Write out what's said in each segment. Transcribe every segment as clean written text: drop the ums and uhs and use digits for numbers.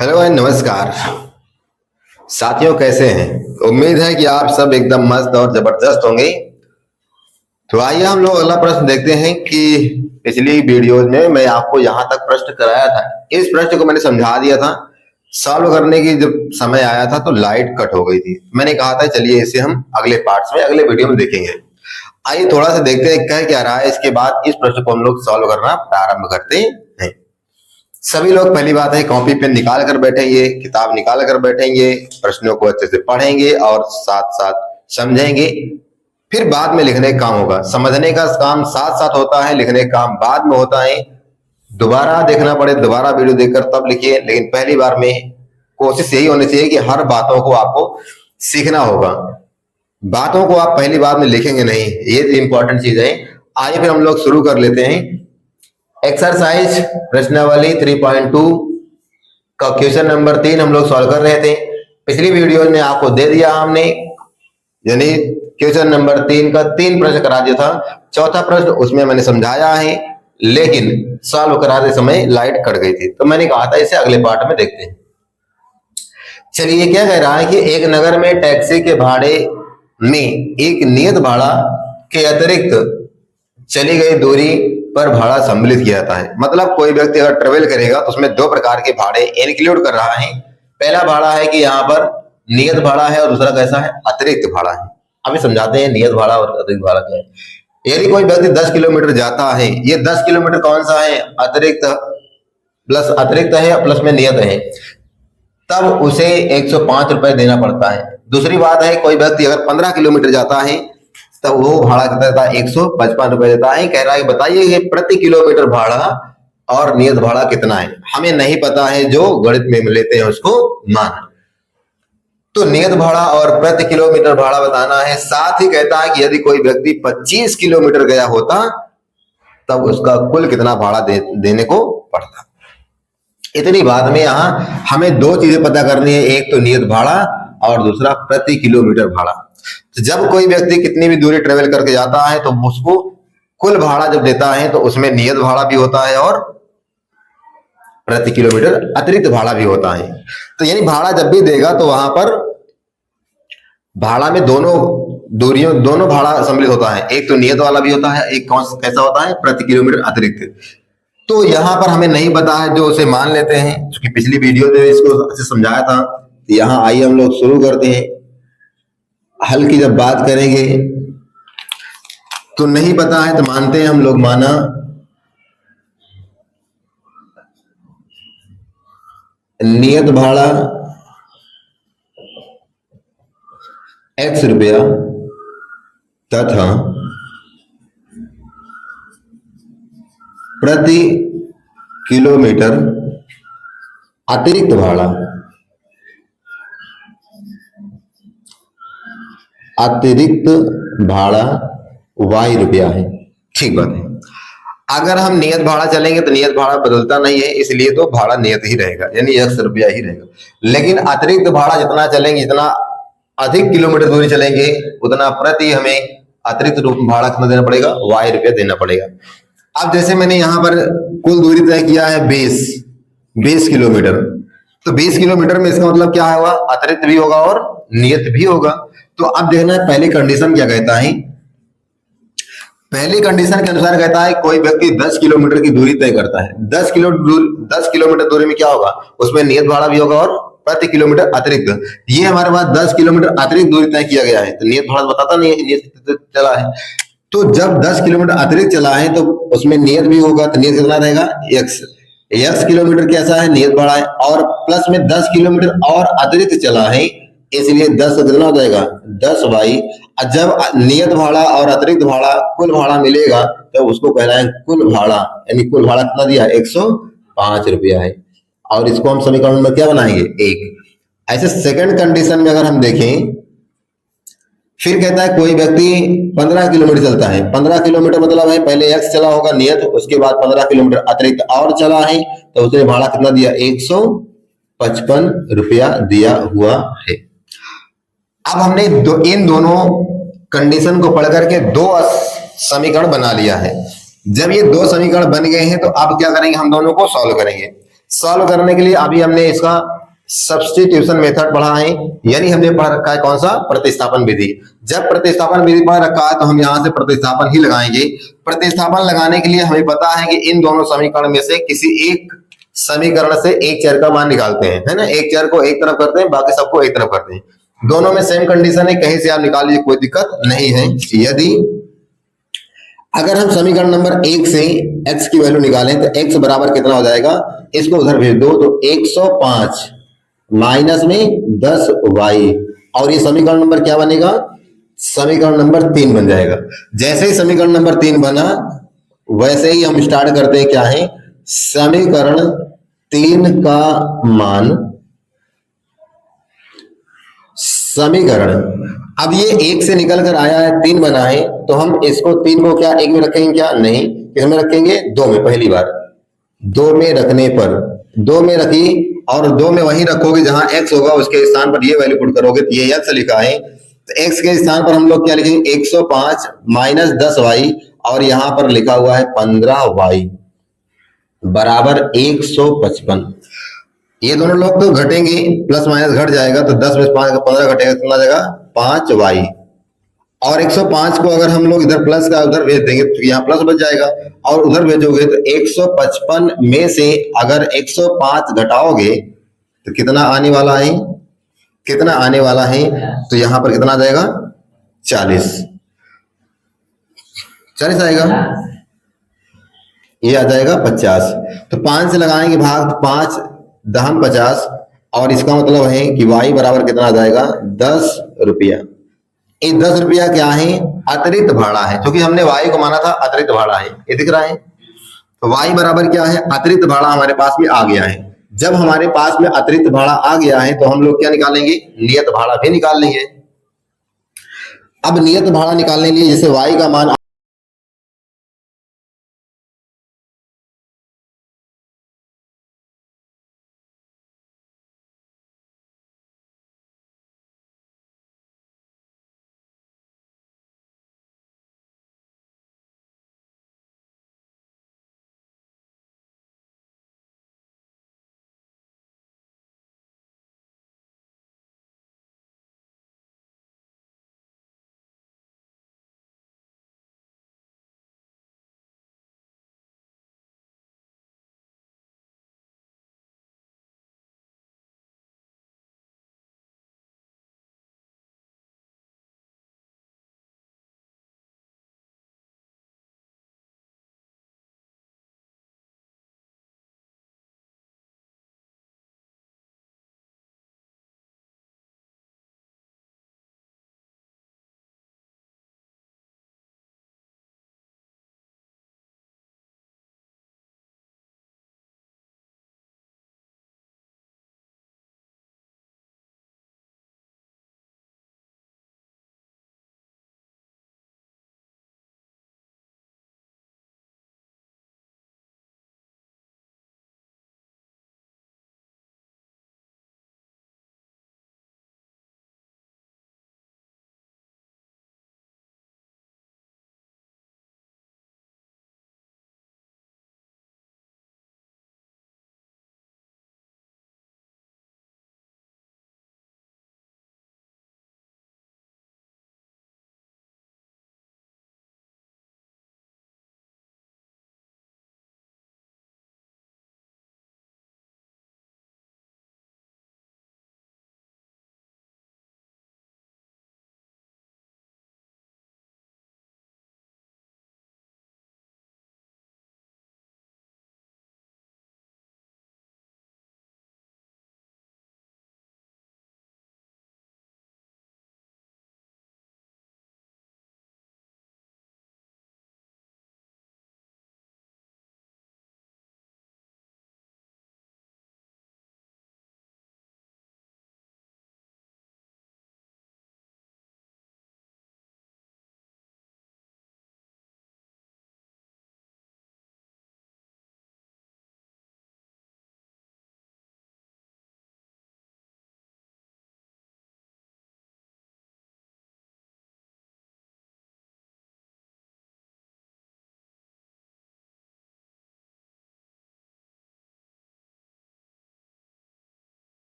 Hello and नमस्कार साथियों, कैसे हैं। उम्मीद है कि आप सब एकदम मस्त और जबरदस्त होंगे। तो आइए हम लोग अगला प्रश्न देखते हैं कि पिछली वीडियोज में मैं आपको यहां तक प्रश्न कराया था। इस प्रश्न को मैंने समझा दिया था। सॉल्व करने की जब समय आया था तो लाइट कट हो गई थी। मैंने कहा था चलिए इसे हम अगले पार्ट्स में अगले वीडियो में देखेंगे। आइए थोड़ा सा देखते हैं कह क्या रहा है। इसके बाद इस प्रश्न को हम लोग सॉल्व करना प्रारंभ करते हैं। सभी लोग पहली बात है कॉपी पेन निकाल कर बैठेंगे, किताब निकाल कर बैठेंगे, प्रश्नों को अच्छे से पढ़ेंगे और साथ साथ समझेंगे। फिर बाद में लिखने का काम होगा। समझने का काम साथ साथ होता है, लिखने का काम बाद में होता है। दोबारा देखना पड़े, दोबारा वीडियो देखकर तब लिखिए, लेकिन पहली बार में कोशिश यही होनी चाहिए कि हर बातों को आपको सीखना होगा। बातों को आप पहली बार में लिखेंगे नहीं, ये इंपॉर्टेंट चीज है। आइए फिर हम लोग शुरू कर लेते हैं। एक्सरसाइज प्रश्नावली 3.2 का क्वेश्चन नंबर 3 हम लोग सॉल्व कर रहे थे। पिछली वीडियो में आपको दे दिया हमने, यानी क्वेश्चन नंबर 3 का 3 प्रश्न करा दिया था। चौथा प्रश्न उसमें मैंने समझाया है, लेकिन सॉल्व कराते समय लाइट कट गई थी, तो मैंने कहा था इसे अगले पार्ट में देखते हैं। चलिए क्या कह रहा है कि एक नगर में टैक्सी के भाड़े में एक नियत भाड़ा के अतिरिक्त चली गई दूरी पर भाड़ा सम्मिलित किया जाता है। मतलब कोई व्यक्ति अगर ट्रेवल करेगा तो उसमें दो प्रकार के भाड़े इंक्लूड कर रहा है। पहला भाड़ा है कि यहाँ पर नियत भाड़ा है और दूसरा कैसा है, अतिरिक्त भाड़ा है। अभी समझाते हैं नियत भाड़ा और अतिरिक्त भाड़ा क्या है। यदि कोई व्यक्ति 10 किलोमीटर जाता है, ये 10 किलोमीटर कौन सा है, अतिरिक्त प्लस अतिरिक्त है प्लस में नियत है, तब उसे 105 रुपए देना पड़ता है। दूसरी बात है कोई व्यक्ति अगर 15 किलोमीटर जाता है तब वो भाड़ा कितना देता है, 155 रुपए देता है। कह रहा है बताइए कि प्रति किलोमीटर भाड़ा और नियत भाड़ा कितना है। हमें नहीं पता है, जो गणित में लेते हैं उसको मान। तो नियत भाड़ा और प्रति किलोमीटर भाड़ा बताना है। साथ ही कहता है कि यदि कोई व्यक्ति 25 किलोमीटर गया होता तब उसका कुल कितना भाड़ा देने को पड़ता। इतनी बात में यहाँ हमें दो चीजें पता करनी है, एक तो नियत भाड़ा और दूसरा प्रति किलोमीटर भाड़ा। तो जब कोई व्यक्ति कितनी भी दूरी ट्रेवल करके जाता है तो उसको कुल भाड़ा जब देता है तो उसमें नियत भाड़ा भी होता है और प्रति किलोमीटर अतिरिक्त भाड़ा भी होता है। तो यानी भाड़ा जब भी देगा तो वहां पर भाड़ा में दोनों भाड़ा सम्मिलित होता है। एक तो नियत वाला भी होता है, एक कौन कैसा होता है, प्रति किलोमीटर अतिरिक्त। तो यहाँ पर हमें नहीं पता है, जो उसे मान लेते हैं, क्योंकि पिछली वीडियो में इसको अच्छे समझाया था। तो यहाँ आइए हम लोग शुरू करते हैं। हल की जब बात करेंगे तो नहीं पता है तो मानते हैं हम लोग, माना नियत भाड़ा X रुपया तथा प्रति किलोमीटर अतिरिक्त भाड़ा Y रुपया है। ठीक बात है। अगर हम नियत भाड़ा चलेंगे तो नियत भाड़ा बदलता नहीं है, इसलिए तो भाड़ा नियत ही रहेगा, यानी X रुपया ही रहेगा। लेकिन अतिरिक्त भाड़ा जितना चलेंगे, जितना अधिक किलोमीटर दूरी चलेंगे, उतना प्रति हमें अतिरिक्त भाड़ा कितना देना पड़ेगा, Y रुपया देना पड़ेगा। अब जैसे मैंने यहाँ पर कुल दूरी तय किया है 20 किलोमीटर, तो 20 किलोमीटर में इसका मतलब क्या होगा, अतिरिक्त भी होगा और नियत भी होगा। तो अब देखना है पहली कंडीशन क्या कहता है। पहली कंडीशन के अनुसार कहता है कोई व्यक्ति 10 किलोमीटर की दूरी तय करता है। 10 किलोमीटर दूरी में क्या होगा, उसमें नियत भाड़ा भी होगा और प्रति किलोमीटर अतिरिक्त। ये हमारे पास 10 किलोमीटर अतिरिक्त दूरी तय किया गया है, तो नियत भाड़ा बताता नहीं है, नियत चला है। तो जब 10 किलोमीटर अतिरिक्त चला है तो उसमें नियत भी होगा, तो नियत कितना रहेगा, x किलोमीटर कैसा है, नियत भाड़ा है, और प्लस में 10 किलोमीटर और अतिरिक्त चला है, इसलिए 10 से कितना हो जाएगा, 10y। जब नियत भाड़ा और अतिरिक्त भाड़ा कुल भाड़ा मिलेगा तो उसको कहना है कुल भाड़ा, यानी कुल भाड़ा कितना दिया है, 105 रुपया है। और इसको हम समीकरण में क्या बनाएंगे, 1। ऐसे सेकंड कंडीशन में अगर हम देखें, फिर कहता है कोई व्यक्ति 15 किलोमीटर चलता है। 15 किलोमीटर मतलब है पहले x चला होगा नियत, उसके बाद 15 किलोमीटर अतिरिक्त और चला है, तो उसने भाड़ा कितना दिया, 155 रुपया दिया हुआ है। अब हमने इन दोनों कंडीशन को पढ़ करके दो समीकरण बना लिया है। जब ये दो समीकरण बन गए हैं तो अब क्या करेंगे, हम दोनों को सॉल्व करेंगे। सॉल्व करने के लिए अभी हमने इसका सब्स्टिट्यूशन मेथड पढ़ा है, यानी हमने पढ़ रखा है कौन सा, प्रतिस्थापन विधि। जब प्रतिस्थापन विधि पढ़ रखा है तो हम यहां से प्रतिस्थापन ही लगाएंगे। प्रतिस्थापन लगाने के लिए हमें पता है कि इन दोनों समीकरण में से किसी एक समीकरण से एक चर का मान निकालते हैं, है ना। एक चर को एक तरफ करते हैं, बाकी सबको एक तरफ करते हैं। दोनों में सेम कंडीशन है, कहीं से आप निकाल लीजिए, कोई दिक्कत नहीं है। यदि अगर हम समीकरण नंबर 1 से x की वैल्यू निकालें तो x बराबर कितना हो जाएगा, इसको उधर भेज दो तो 105 माइनस में 10y, और ये समीकरण नंबर क्या बनेगा, समीकरण नंबर 3 बन जाएगा। जैसे ही समीकरण नंबर 3 बना वैसे ही हम स्टार्ट करते हैं, क्या है, समीकरण 3 का मान, समीकरण, अब ये 1 से निकल कर आया है 3 बना है, तो हम इसको 3 को क्या 1 में रखेंगे, क्या नहीं, किसमें रखेंगे, 2 में। पहली बार 2 में रखने पर 2 में रखी, और 2 में वहीं रखोगे जहां x होगा, उसके स्थान पर ये वैल्यू पुट करोगे तो ये x लिखा है, तो x के स्थान पर हम लोग क्या लिखेंगे, 105 माइनस 10y, और यहां पर लिखा हुआ है 15y बराबर 155। ये दोनों लोग तो घटेंगे, प्लस माइनस घट जाएगा, तो 10 में 5 का 15 घटेगा, कितना जाएगा 5y, और 105 को अगर हम लोग इधर प्लस का उधर भेज देंगे तो यहाँ प्लस बच जाएगा, और उधर भेजोगे तो 155 में से अगर 105 घटाओगे तो कितना आने वाला है, कितना आने वाला है, तो यहां पर कितना आ जाएगा, 40, 40 आएगा, ये आ जाएगा 50। तो 5 से लगाएंगे भाग, तो 5 दहम 50, और इसका मतलब है कि y बराबर कितना आ जाएगा, 10 रुपया। ये 10 रुपया क्या है, अतिरिक्त भाड़ा है, क्योंकि हमने y को माना था अतिरिक्त भाड़ा है, ये दिख रहा है। तो y बराबर क्या है, अतिरिक्त भाड़ा हमारे पास में आ गया है। जब हमारे पास में अतिरिक्त भाड़ा आ गया है तो हम लोग क्या निकालेंगे, नियत भाड़ा भी निकाल लेंगे। अब नियत भाड़ा निकालने के लिए जैसे y का मान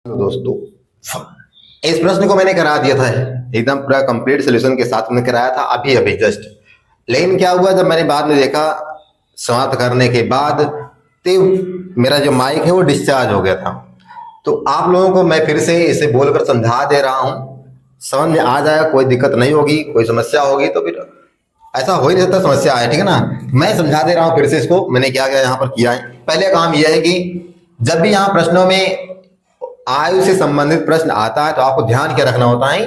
हेलो दोस्तों, इस प्रश्न को मैंने करा दिया था एकदम पूरा कंप्लीट सोल्यूशन के साथ मैंने कराया था अभी अभी जस्ट। लेकिन क्या हुआ, जब मैंने बाद में देखा समाप्त करने के बाद, तो मेरा जो माइक है वो डिस्चार्ज हो गया था। तो आप लोगों को मैं फिर से इसे बोलकर समझा दे रहा हूँ, समझ में आ जाएगा, कोई दिक्कत नहीं होगी। कोई समस्या होगी तो फिर ऐसा हो ही नहीं सकता समस्या आए, ठीक है ना। मैं समझा दे रहा हूँ फिर से इसको, मैंने क्या क्या यहाँ पर किया है। पहले काम यह है कि जब भी यहाँ प्रश्नों में आयु से संबंधित प्रश्न आता है तो आपको ध्यान क्या रखना होता है